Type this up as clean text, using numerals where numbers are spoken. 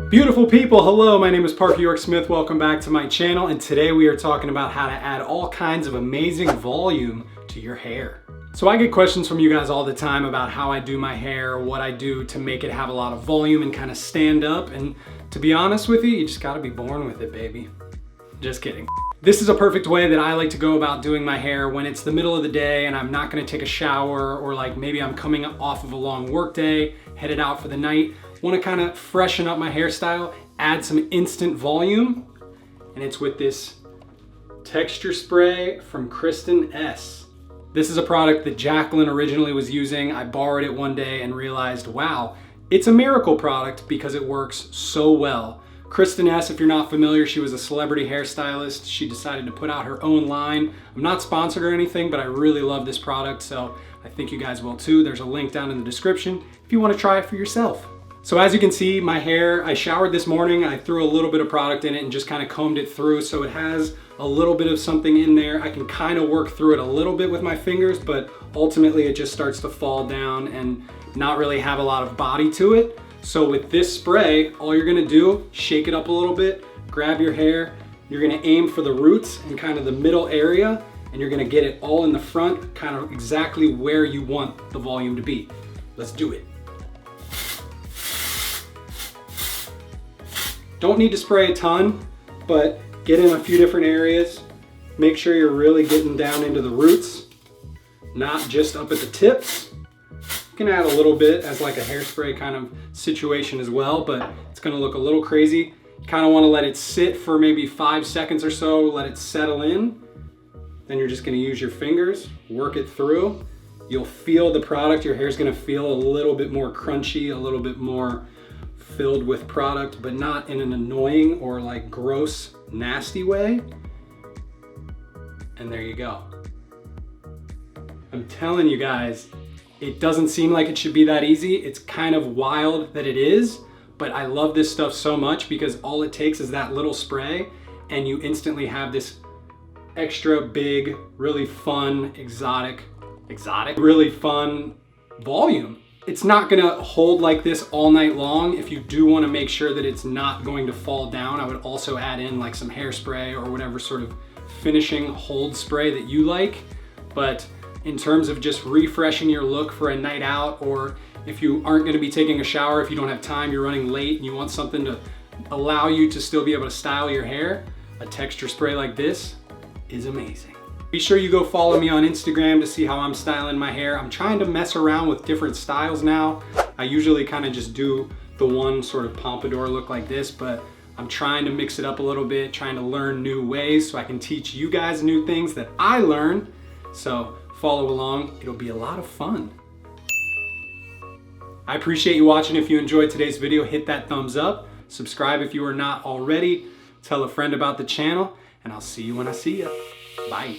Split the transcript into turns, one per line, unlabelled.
Beautiful people, hello, my name is Parker York Smith. Welcome back to my channel, and today we are talking about how to add all kinds of amazing volume to your hair. So I get questions from you guys all the time about how I do my hair, what I do to make it have a lot of volume and kind of stand up, and to be honest with you, you just gotta be born with it, baby. Just kidding. This is a perfect way that I like to go about doing my hair when it's the middle of the day and I'm not gonna take a shower, or like maybe I'm coming off of a long work day, headed out for the night, wanna kind of freshen up my hairstyle, add some instant volume, and it's with this texture spray from Kristen S. This is a product that Jacqueline originally was using. I borrowed it one day and realized, wow, it's a miracle product because it works so well. Kristen S, if you're not familiar, she was a celebrity hairstylist. She decided to put out her own line. I'm not sponsored or anything, but I really love this product, so I think you guys will too. There's a link down in the description if you want to try it for yourself. So as you can see, my hair, I showered this morning. I threw a little bit of product in it and just kind of combed it through, so it has a little bit of something in there. I can kind of work through it a little bit with my fingers, but ultimately it just starts to fall down and not really have a lot of body to it. So with this spray, all you're gonna do, shake it up a little bit, grab your hair, you're gonna aim for the roots and kind of the middle area, and you're gonna get it all in the front, kind of exactly where you want the volume to be. Let's do it. Don't need to spray a ton, but get in a few different areas. Make sure you're really getting down into the roots, not just up at the tips. You can add a little bit as like a hairspray kind of situation as well, but it's gonna look a little crazy. You kind of want to let it sit for maybe 5 seconds or so, let it settle in. Then you're just gonna use your fingers, work it through. You'll feel the product. Your hair's gonna feel a little bit more crunchy, a little bit more filled with product, but not in an annoying or like gross, nasty way. And there you go. I'm telling you guys, it doesn't seem like it should be that easy. It's kind of wild that it is, but I love this stuff so much because all it takes is that little spray and you instantly have this extra big, really fun, exotic, really fun volume. It's not gonna hold like this all night long. If you do wanna make sure that it's not going to fall down, I would also add in like some hairspray or whatever sort of finishing hold spray that you like. But in terms of just refreshing your look for a night out, or if you aren't gonna be taking a shower, if you don't have time, you're running late and you want something to allow you to still be able to style your hair, a texture spray like this is amazing. Be sure you go follow me on Instagram to see how I'm styling my hair. I'm trying to mess around with different styles now. I usually kind of just do the one sort of pompadour look like this, but I'm trying to mix it up a little bit, trying to learn new ways so I can teach you guys new things that I learned. So follow along, it'll be a lot of fun. I appreciate you watching. If you enjoyed today's video, hit that thumbs up. Subscribe if you are not already. Tell a friend about the channel, and I'll see you when I see you. Bye.